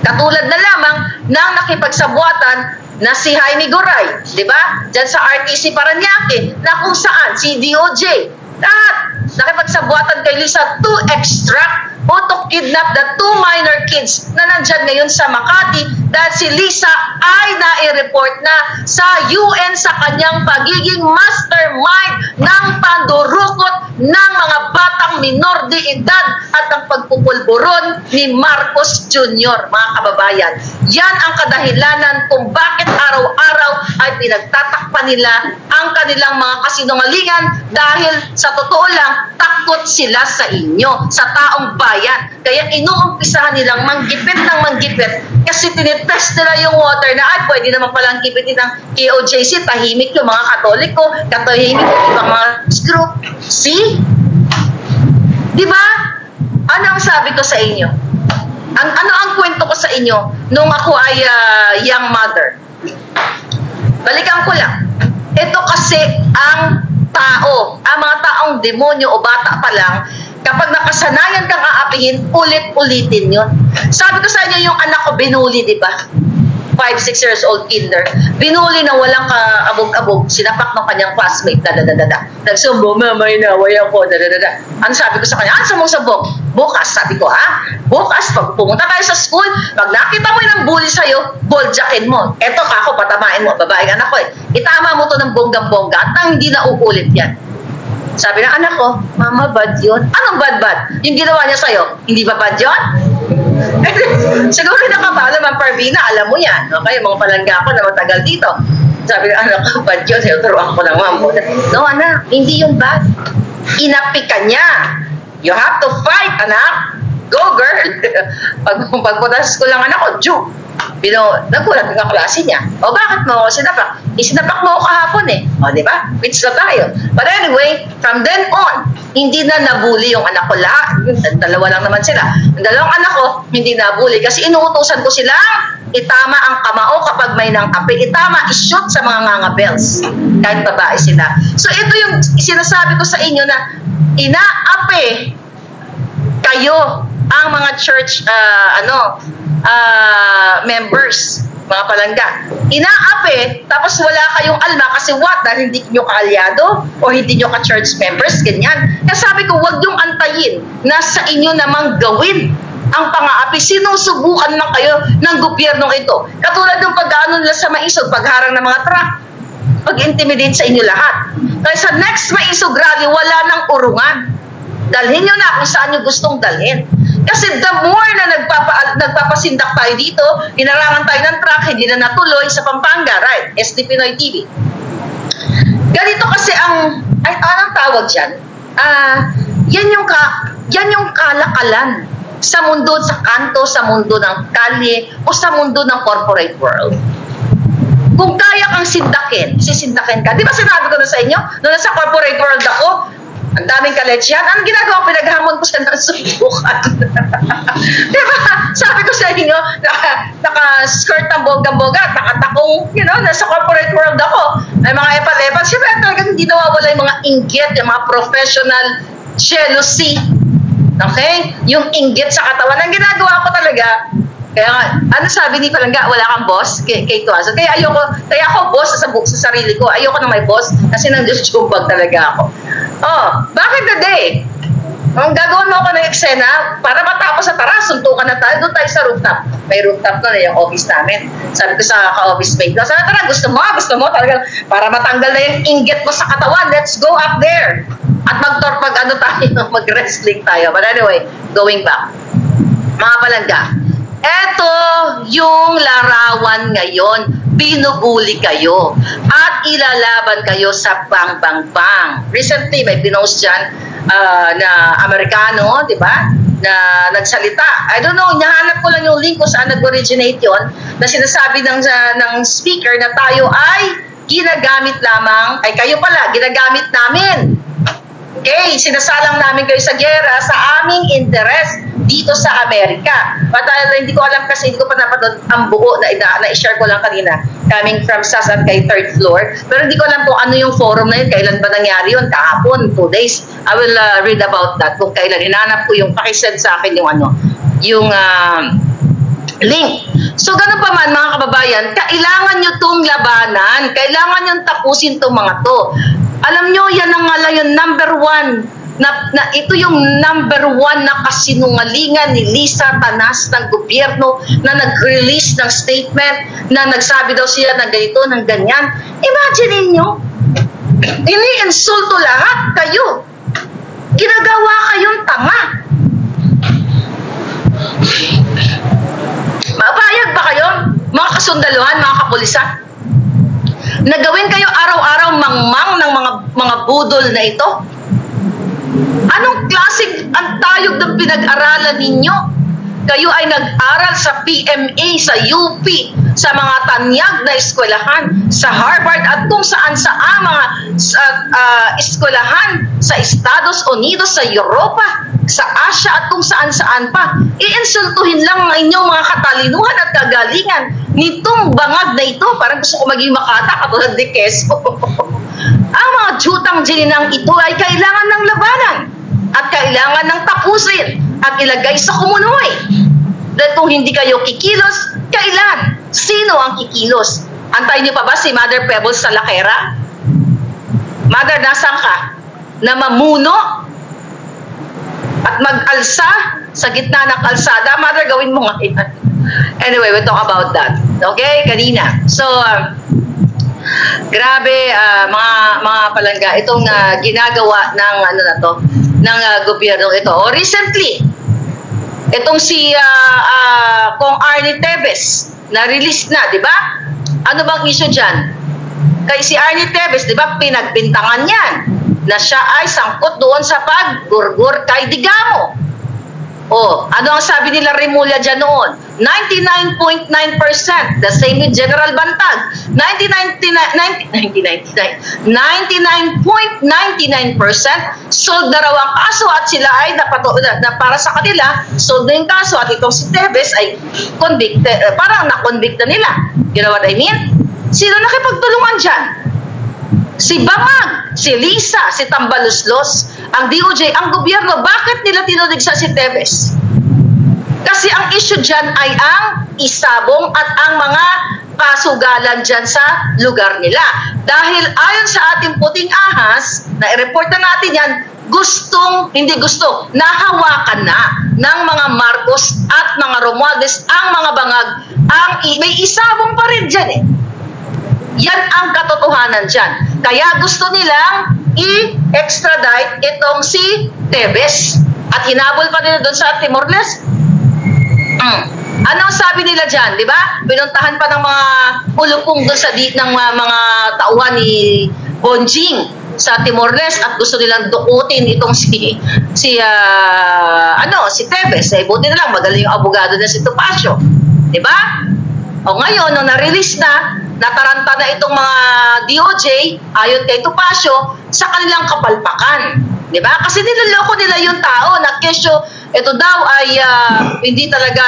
Katulad na lamang ng nakipagsabuatan na si Jaime Goray, di ba? Diyan sa RTC Parañaque, na kung saan si DOJ, lahat nakipagsabuatan kay Lisa to extract o to kidnap the 2 minor kids na nandyan ngayon sa Makati dahil si Lisa ay nai-report na sa UN sa kanyang pagiging mastermind ng pandurukot ng mga batang minor de edad at ang pagpupulburon ni Marcos Jr. Mga kababayan, yan ang kadahilanan kung bakit araw-araw ay pinagtatakpan nila ang kanilang mga kasinungalingan dahil sa totoo lang, takot sila sa inyo, sa taong bayan. Kaya inuumpisahan nilang manggipit ng manggipit kasi tinitest nila yung water na ay pwede naman palang gipitin ng KOJC, tahimik yung mga Katoliko, tahimik yung ibang mga group. See? Di ba? Ano ang sabi ko sa inyo? Ano ang kwento ko sa inyo nung ako ay young mother? Balikan ko lang. Ito kasi ang tao, ang mga taong demonyo o bata pa lang, kapag nakasanayan kang aapihin, ulit-ulitin yun. Sabi ko sa inyo, yung anak ko binuli, di ba? 5-6 years old kinder. Binuli na walang kaabog-abog, sinapak ng kanyang classmate, Nagsumbong, mama, inaway ako, Ano sabi ko sa kanya? Ano sumusubong? Bukas, sabi ko, bukas, pag pumunta tayo sa school, pag nakita mo yung bully sa'yo, boldjackin mo. Eto kako, patamain mo, babaeng anak ko itama mo to ng bonggang-bongga at nang hindi na uulit yan. Sabi ng anak ko, mama, bad yun. Anong bad? Yung ginawa niya sa'yo, hindi ba bad yun? Siguro nakabala naman, Parvina, alam mo yan. Okay, mga palangga ko na matagal dito. Sabi ng anak ko, bad yun. Turuan ko lang, ma'am. No, anak, hindi yung bad. Inapi ka niya. You have to fight, anak. Go, girl. Pagputas ko lang, anak ko, Jew. Nagulat ng klase niya. O bakit mo ako sinapak? Isinapak mo ako kahapon O di ba? Which na tayo. But anyway, from then on, hindi na nabuli yung anak ko lahat. Dalawa lang naman sila. Ang dalawang anak ko, hindi nabuli kasi inuutosan ko sila itama ang kamao kapag may nang api. Itama, ishoot sa mga ngangabels. Kahit babae sila. So ito yung sinasabi ko sa inyo na inaapi kayo ang mga church members, mga palangga. Inaapi, tapos wala kayong alma kasi what? Dahil hindi nyo kaalyado o hindi nyo ka-church members, ganyan. Kaya sabi ko, huwag yung antayin na sa inyo namang gawin ang pang-aapi. Sinusubukan lang kayo ng gobyernong ito. Katulad ng pag-ano nila sa Maisog, pagharang ng mga truck, pag-intimidate sa inyo lahat. Kaya sa next Maisog rally, wala nang urungan. Dalhin nyo na kung saan nyo gustong dalhin. Kasi the more na nagpapasindak tayo dito, inarangan tayo ng truck, hindi na natuloy sa Pampanga, right? SD Pinoy TV. Ganito kasi anong tawag dyan? Yan yung kalakalan sa mundo, sa kanto, sa mundo ng kalye, o sa mundo ng corporate world. Kung kaya kang sisindakin ka. Di ba sinabi ko na sa inyo, nung nasa corporate world ako, ang daming kaletsyan. Anong ginagawa? Pinaghamon ko sa nasubukan. Diba? Sabi ko sa inyo, naka-skirt ng bonggang-bongga, nakatakong, nasa corporate world ako. May mga epal-epal. Siyempre, talagang hindi nawawala yung mga inggit, yung mga professional jealousy. Okay? Yung inggit sa katawan. Ang ginagawa ko talaga, kaya ano sabi ni Palangga, wala kang boss? Kay Tuazo. Kaya ako boss sa sarili ko. Ayoko na may boss kasi nang-jumbag talaga ako. Bakit na day? Kung gagawin mo ako ng eksena, para matapos sa tara, suntukan na tayo, doon tayo sa rooftop. May rooftop na yung office namin. Sabi ko sa ka-office mate ko, sabi, tara, gusto mo, talaga, para matanggal na yung inggit mo sa katawan, let's go up there. At mag-wrestling tayo. But anyway, going back. Mga Palangga, eto yung larawan ngayon, binubuli kayo at ilalaban kayo sa bang-bang-bang. Recently, may pinost dyan na Amerikano, di ba? Na nagsalita. I don't know, nahanap ko lang yung link kung saan nag-originate yun, na sinasabi ng speaker na tayo ay ginagamit lamang, ay kayo pala, ginagamit namin. Okay, sinasalang namin kayo sa gera sa aming interest dito sa Amerika. But hindi ko alam kasi hindi ko pa napanood ang buo na i-share ko lang kanina coming from SAS at kay third floor. Pero hindi ko alam kung ano yung forum na yun, kailan ba nangyari yun, kahapon, 2 days. I will read about that kung kailan. Hinanap ko yung pakisend sa akin yung link. So, ganun pa man mga kababayan, kailangan nyo itong labanan, kailangan nyo tapusin itong mga to. Alam nyo, yan ang nga yung number 1 na ito yung number 1 na kasinungalingan ni Lisa Tanas ng gobyerno na nag-release ng statement na nagsabi daw siya ng ganito, ng ganyan. Imagine ninyo, ini-insulto lahat kayo. Ginagawa kayong tanga. Mapayag ba kayo, mga kasundaluhan, mga kapulisan? Nagawin kayo araw-araw mangmang ng mga budol na ito? Anong klaseng ang tayog ng pinag-aralan ninyo? Kayo ay nag-aral sa PMA, sa UP, sa mga tanyag na eskwelahan, sa Harvard at kung saan-saan mga eskwelahan sa Estados Unidos, sa Europa, sa Asia at kung saan-saan pa. Iinsultuhin lang ang inyong mga katalinuhan at kagalingan nitong bangag na ito. Parang gusto ko maging Makata katulad ni Quezon. Ang mga jutang jininang ito ay kailangan ng labanan at kailangan ng tapusin at ilagay sa kumunoy. Dahil kung hindi kayo kikilos, kailan? Sino ang kikilos? Antayin niyo pa ba si Mother Pebbles sa Lakera? Mother, nasan ka? Na mamuno at mag-alsa sa gitna ng kalsada? Mother, gawin mo nga yan. Anyway, we'll talk about that. Okay? Kanina. So, grabe, mga palangga, itong ginagawa ng ng gobyerno ito. O recently, itong si Kong Arnie Tevez, na-release na, di ba? Ano bang issue dyan? Kay si Arnie Tevez, di ba, pinagbintangan yan na siya ay sangkot doon sa paggurgur kay Digamo. Oh, ano ang sabi nila Remulla dyan noon? 99.9%, the same with General Bantag. 99.99%, sold na raw ang kaso at sila ay na para sa kanila, sold na yung kaso at itong si Tevez ay convicted, parang na-convict na nila. You know what I mean? Sino nakipagtulungan dyan? Si Bamag, si Lisa, si Tambaluslos, ang DOJ, ang gobyerno, bakit nila tinuligsa si Tevez? Kasi ang issue dyan ay ang isabong at ang mga kasugalan dyan sa lugar nila. Dahil ayon sa ating puting ahas, na i-report na natin yan, hindi gusto, nahawakan na ng mga Marcos at mga Romualdez ang mga bangag, may isabong pa rin dyan eh. Yan ang katotohanan dyan. Kaya gusto nilang i-extradite itong si Tevez. At hinabol pa nila doon sa Timor-Leste. Ano ang sabi nila dyan? Di ba? Pinuntahan pa ng mga ulupong doon sa ng mga tauhan ni Bonjing sa Timor-Leste at gusto nilang dukutin itong si Tevez. Eh, buti na lang, magaling yung abogado na si Topacio. Di ba? O ngayon, nung na-release na, nataranta na itong mga DOJ, ayon kay Topacio, sa kanilang kapalpakan. Diba? Kasi niloloko nila yung tao na kesyo, ito daw ay hindi talaga,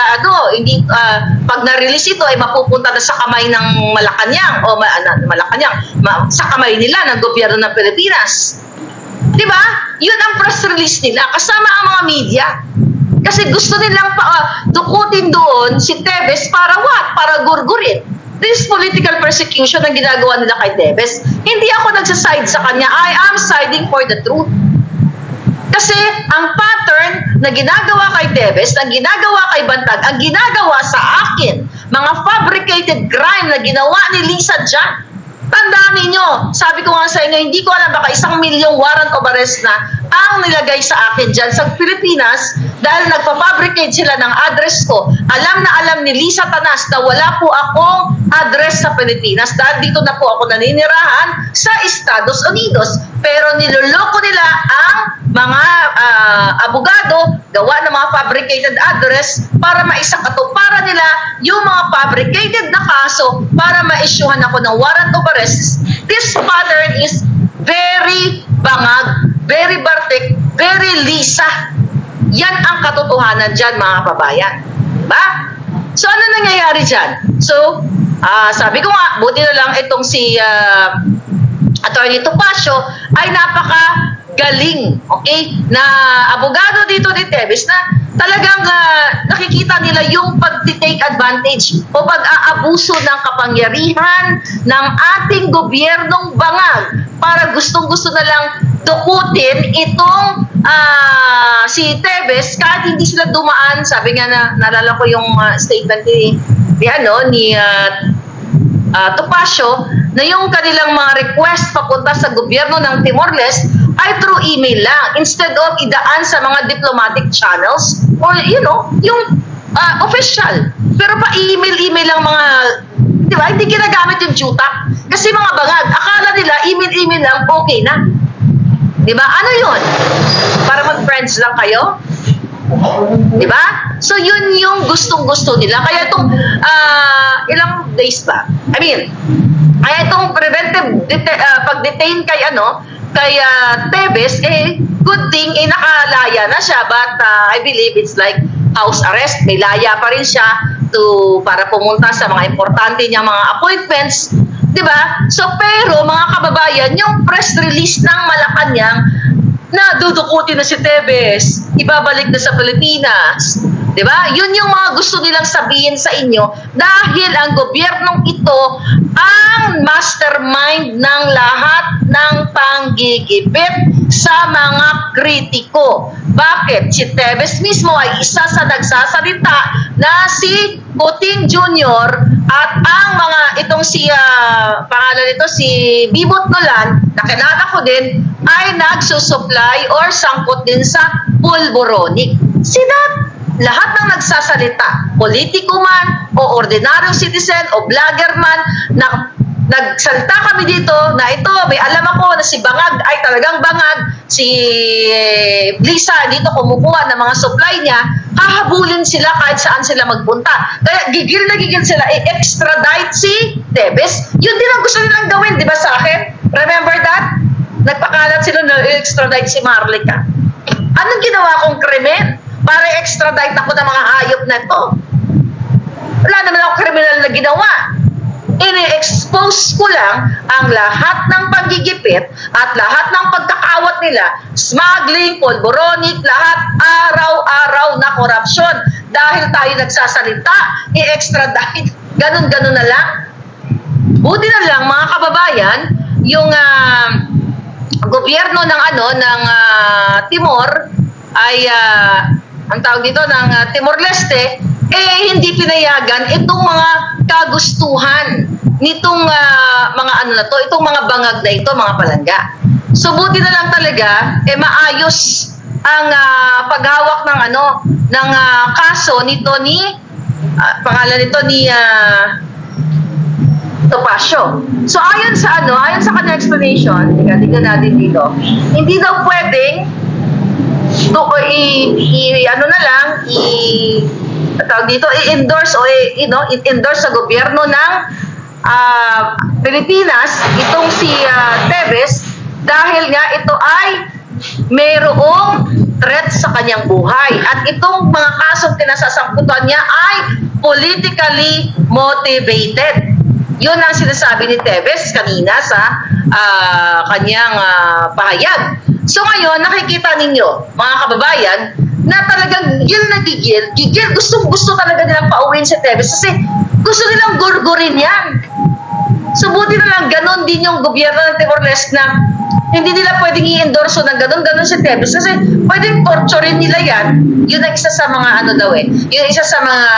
pag na-release ito ay mapupunta na sa kamay ng Malacanang, o sa kamay nila ng gobyerno ng Pilipinas. Diba? Yun ang press release nila, kasama ang mga media. Kasi gusto nilang dukutin doon si Tevez para what? Para gurgurin. This political persecution ang ginagawa nila kay Tevez. Hindi ako nagsaside sa kanya. I am siding for the truth. Kasi ang pattern na ginagawa kay Tevez, ang ginagawa kay Bantag, ang ginagawa sa akin, mga fabricated crime na ginawa ni Lisa dyan. Tandaan ninyo, sabi ko nga sa inyo, hindi ko alam, baka 1 milyong warrant of arrest na ang nilagay sa akin dyan sa Pilipinas dahil nagpa-fabricate sila ng address ko. Alam na alam ni Lisa Tanas na wala po akong address sa Pilipinas dahil dito na po ako naninirahan sa Estados Unidos. Pero niloloko nila ang mga abogado, gawa ng mga fabricated address para maisakatuparan nila yung mga fabricated na kaso para ma-issuehan ako ng warrant of arrest. This pattern is very bangag, very bartik, very Lisa. Yan ang katotohanan dyan, mga kababayan. Diba? So, ano nangyayari dyan? So, sabi ko nga, buti na lang itong si Attorney Topacio ay napaka-galing, okay, na abogado dito ni Teves na talagang nakikita nila yung pag-take advantage o pag-aabuso ng kapangyarihan ng ating gobyernong bangag para gustong-gusto na lang dukutin itong si Teves kahit hindi sila dumaan. Sabi nga na, naalala ko yung statement ni Topacio na yung kanilang mga request papunta sa gobyerno ng Timor-Leste ay through email lang instead of idaan sa mga diplomatic channels or yung official. Pero pa email lang mga, di ba, hindi ginagamit yung juta kasi mga bangag, akala nila email lang okay na, di ba? Ano yun? Para mag-friends lang kayo? Di ba? So yun yung gustong-gusto nila. Kaya itong ilang days pa, kaya itong preventive pag-detain kay Teves, good thing nakalaya na siya, but I believe it's like house arrest. May laya pa rin siya para pumunta sa mga importante niyang mga appointments, di ba? So pero mga kababayan, yung press release ng Malacanang na dudukutin na si Teves, ibabalik na sa Pilipinas, di ba? Yun yung mga gusto nilang sabihin sa inyo dahil ang gobyernong ito ang mastermind ng lahat ng panggigipit sa mga kritiko. Bakit? Si Teves mismo ay isa sa nagsasalita na si Coting Jr. at ang mga itong pangalan nito si Bibot Nolan, nakilala ko din, ay nagsusupply or sangkot din sa pulboronic. Sila lahat ng nagsasalita, politiko man o ordinaryong citizen o vlogger man, nagsalita kami dito na ito, may alam ako na si Bangag ay talagang Bangag, si Lisa dito kumukuha ng mga supply niya, hahabulin sila kahit saan sila magpunta. Kaya gigil na gigil sila, extradite si Teves. Yun din ang gusto nilang gawin, di ba sa akin? Remember that? Nagpakalat sila na extradite si Marlica. Anong ginawa kong krimen para extradite ako ng mga hayop na ito? Wala naman ako kriminal na ginawa. Ini-expose ko lang ang lahat ng panggigipit at lahat ng pagkakawat nila, smuggling, pulboronic, lahat araw-araw na korupsyon. Dahil tayo nagsasalita, i-extradite, ganun-ganun na lang. Buti na lang mga kababayan, yung gobyerno ng Timor ay ang tawag dito ng Timor-Leste hindi pinayagan itong mga kagustuhan nitong mga itong mga bangag na ito, mga palangga. So buti na lang talaga maayos ang paghawak ng kaso nito ni pangalan nito ni Topacio. So ayon sa kanyang explanation, tingnan natin dito. Hindi daw pwedeng i-endorse o i-endorse sa gobyerno ng Pilipinas itong si Teves dahil nga ito ay mayroong threat sa kanyang buhay at itong mga kasong kinasasangkutan niya ay politically motivated. Yun ang sinasabi ni Teves kanina sa kanyang pahayag. So ngayon, nakikita ninyo, mga kababayan, na talagang gigil, gusto talaga nilang pauwiin si Teves kasi gusto nilang gurgurin yan. So buti na lang, ganon din yung gobyerno ng Timor-Leste na hindi nila pwedeng i-endorso ng ganon si Teves kasi pwedeng torturein nila yan. Yun ang isa sa mga yun isa sa mga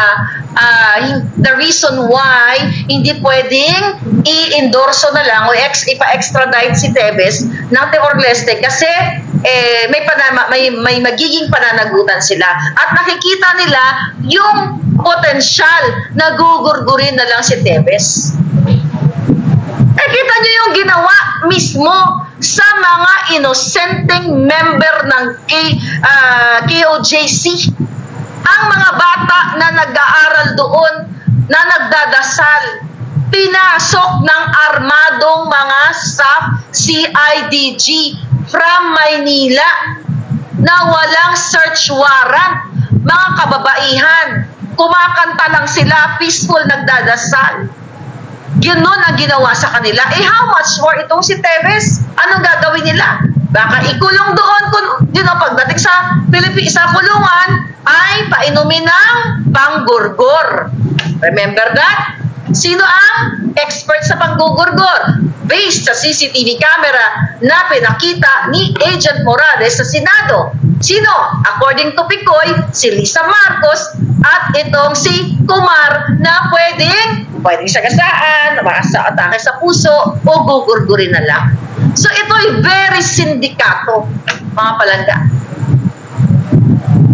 the reason why hindi pwedeng i-endorso na lang o ipa-extradite si Teves ng Timor-Leste kasi may magiging pananagutan sila at nakikita nila yung potensyal na gugurgurin na lang si Teves. Kita nyo yung ginawa mismo sa mga inosenteng member ng KOJC. Ang mga bata na nag-aaral doon, na nagdadasal, pinasok ng armadong mga staff CIDG from Maynila. na walang search warrant. Mga kababaihan, kumakanta lang sila, peaceful, nagdadasal. Ganoon ang ginawa sa kanila. Eh how much more itong si Tevez? Anong gagawin nila? Baka ikulong doon kung pagdating sa sa kulungan ay painumin ng panggurgur. Remember that? Sino ang expert sa panggugurgur? Based sa CCTV camera na pinakita ni Agent Morales sa Senado. Sino? According to Picoy, si Lisa Marcos at itong si Kumar na pwedeng sagasaan, atake sa puso o gugurgurin na lang. So ito ay very sindikato, mga palangga.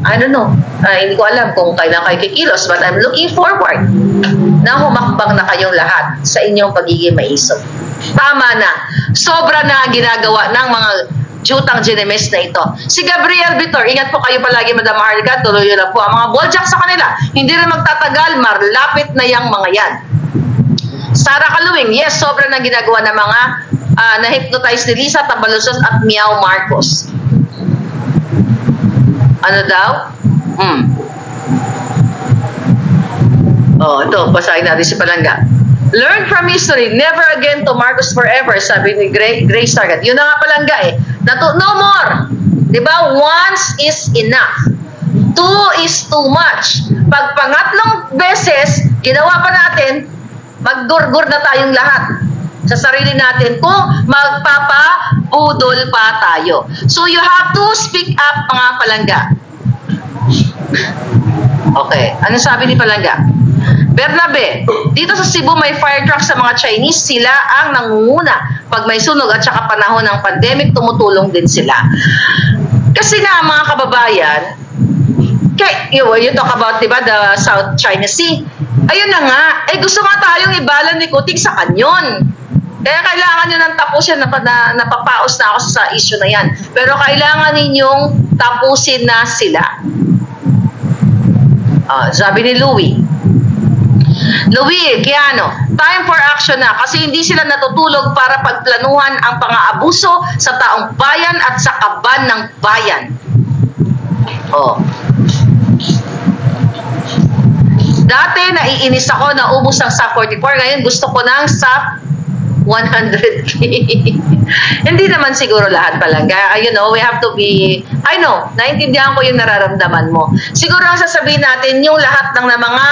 I don't know. Hindi ko alam kung kailan kayo kikilos, but I'm looking forward na humakbang na kayong lahat sa inyong pagiging maisog. Tama na. Sobra na ang ginagawa ng mga jutang ginemes na ito. Si Gabriel Vitor, ingat po kayo palagi, Madam Harika, tuloy na po ang mga balljack sa kanila. Hindi rin magtatagal, marlapit na yang mga yan. Sara Kaluwing, yes, sobra na ginagawa ng mga na-hypnotize ni Lisa Tabalusos at Miao Marcos. Ano daw? Oh, ito, basahin natin si Palangga. Learn from history, never again to Marcos forever, sabi ni Grace Target. Yun na nga Palangga eh. No more. Diba? Once is enough. Two is too much. Pag pangatlong beses, ginawa pa natin, maggurgur na tayong lahat sa sarili natin kung magpapabudol pa tayo. So you have to speak up, mga Palangga. Okay, ano sabi ni Palangga? Bernabe, dito sa Cebu may fire truck sa mga Chinese, sila ang nangunguna. Pag may sunog at saka panahon ng pandemic, tumutulong din sila. Kasi nga mga kababayan, you talk about, diba, the South China Sea. Ayun na nga, gusto nga tayong ibalan ni Kuting sa kanyon. Kaya kailangan nyo ng tapusin, napapaos na ako sa issue na yan. Pero kailangan ninyong tapusin na sila. Sabi ni Louie Kiano, time for action na kasi hindi sila natutulog para pagplanuhan ang pang-aabuso sa taong bayan at sa kaban ng bayan. Dati naiinis ako na ubos ang SAP 44, ngayon gusto ko ng SAP 100K. Hindi naman siguro lahat Palangga. You know, we have to be, I know, naintindihan ko yung nararamdaman mo. Siguro ang sasabihin natin yung lahat ng mga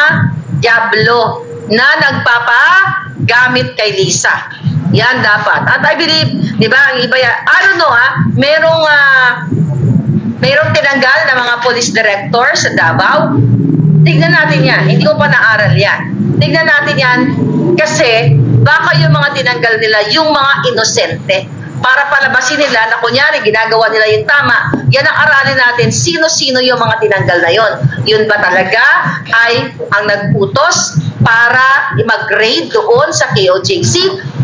diablo na nagpapagamit kay Lisa. Yan dapat. At I believe, di ba, ang iba yan, I don't know merong tinanggal na mga police director sa Davao. Tignan natin yan. Hindi ko pa naaral yan. Tignan natin yan kasi baka yung mga tinanggal nila yung mga inosente para palabasin nila na kunyari ginagawa nila yung tama. Yan ang aralin natin, sino-sino yung mga tinanggal na yon. Yun ba talaga ay ang nag-utos para mag-raid doon sa KOJC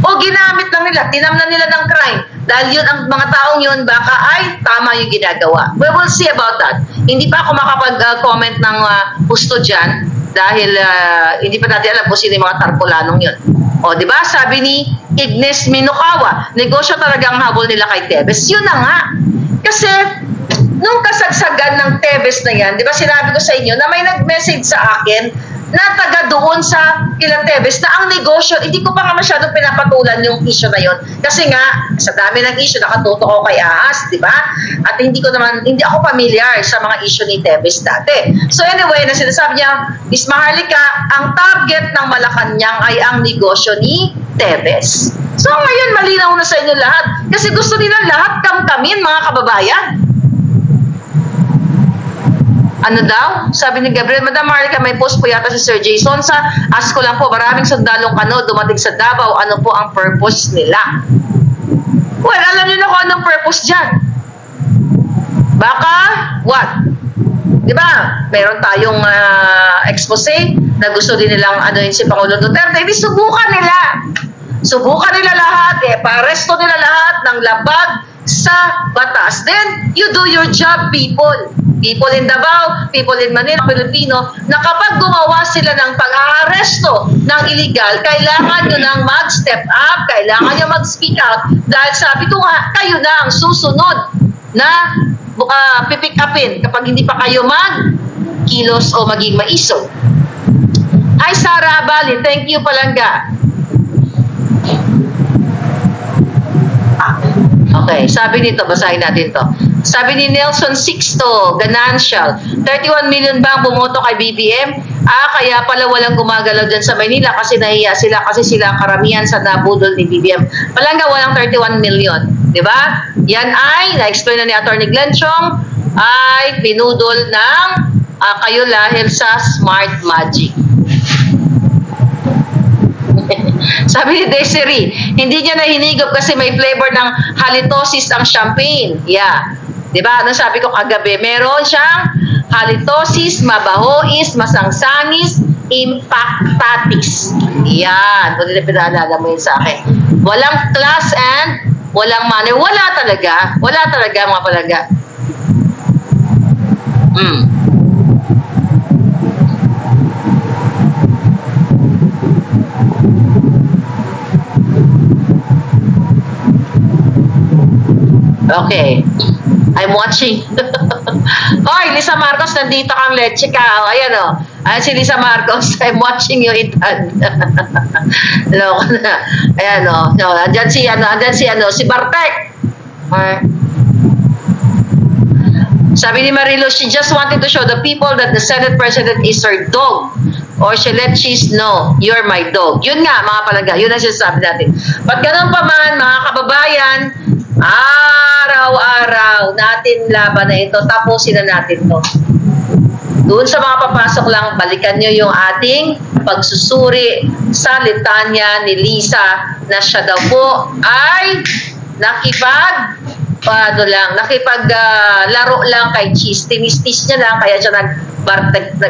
o ginamit lang nila, tinamnan nila ng crime dahil yun ang mga taong yun baka ay tama yung ginagawa. We will see about that. Hindi pa ako makapag-comment ng gusto dyan dahil hindi pa natin alam kung sino yung mga tarpulanong yun. O, di ba? Sabi ni Ignes Minokawa, negosyo talaga ang habol nila kay Tevez. Yun na nga. Kasi, nung kasagsagan ng Tevez na yan, di ba sinabi ko sa inyo na may nag-message sa akin na taga doon sa kila Tevez na ang negosyo, hindi ko pa nga masyadong pinapatulan yung issue na yon. Kasi nga, sa dami ng issue, nakatuto ko kay Ahas, di ba? At hindi ako familiar sa mga issue ni Tevez dati. So anyway, na sinasabi niya, Miss Maharlika, ang target ng Malacanang ay ang negosyo ni Tevez. So ngayon, malinaw na sa inyo lahat. Kasi gusto nila lahat kamkamin, mga kababayan. Ano daw? Sabi ni Gabriel, Madam Marika, may post po yata si Sir Jason sa ask ko lang po, maraming sundalong kano dumating sa Davao, ano po ang purpose nila? Well, alam niyo na kung anong purpose dyan. Baka, what? Diba? Meron tayong expose na gusto din nilang anuin si Pangulong Duterte. Hindi, subukan nila. Subukan nila lahat, paresto nila lahat ng labag sa batas. Then, you do your job, people. People in Davao, people in Manila, Pilipino, na kapag gumawa sila ng pag-aaresto ng illegal, kailangan nyo nang mag-step up, kailangan nyo mag-speak out, dahil sabi ko nga, kayo na ang susunod na pipick upin kapag hindi pa kayo mag-kilos o maging maisog. Hi, Sarah Abali. Thank you, Palangga. Okay, sabi nito, basahin natin to. Sabi ni Nelson Sixto, Ganancial, 31 million ba ang bumoto kay BBM? Kaya pala walang gumagalaw dyan sa Maynila kasi nahiya sila kasi sila karamihan sa nabudol ni BBM. Palangga walang 31 million, di ba? Yan ay, na-explain na ni Atty. Glenn Chong, ay pinudol ng kayo lahil sa Smart Magic. Sabi ni Desiree, hindi niya nahinigop kasi may flavor ng halitosis ang champagne. Yeah. Diba? Ano sabi ko kagabi? Meron siyang halitosis, mabahois, masangsanis, impactatis. Yan. Kung hindi na pinaalala mo yun sa akin. Walang class and walang manner. Wala talaga. Wala talaga mga Palangga. Okay. I'm watching. Oy, Lisa Marcos, nandito kang leche ka. O, ayan o. Ayan si Lisa Marcos. I'm watching you, Ethan. Loko na. Ayan o. No, andyan si Bartek. Sabi ni Marilo, she just wanted to show the people that the Senate President is her dog. Or she let cheese know, you're my dog. Yun nga, mga Palangga. Yun ang sinasabi natin. Pag ganun pa man, mga kababayan, araw-araw natin laban na ito, tapusin na natin to. Doon sa mga papasok lang, balikan nyo yung ating pagsusuri sa litanya ni Lisa na siya daw po ay nakipaglaro lang kay Cheese. Tinistis niya lang, kaya siya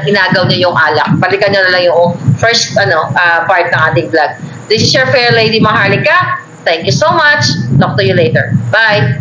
ginagaw niya yung alak. Balikan nyo na lang yung first part ng ating vlog. This is your fair lady Maharlika. Thank you so much. Talk to you later. Bye.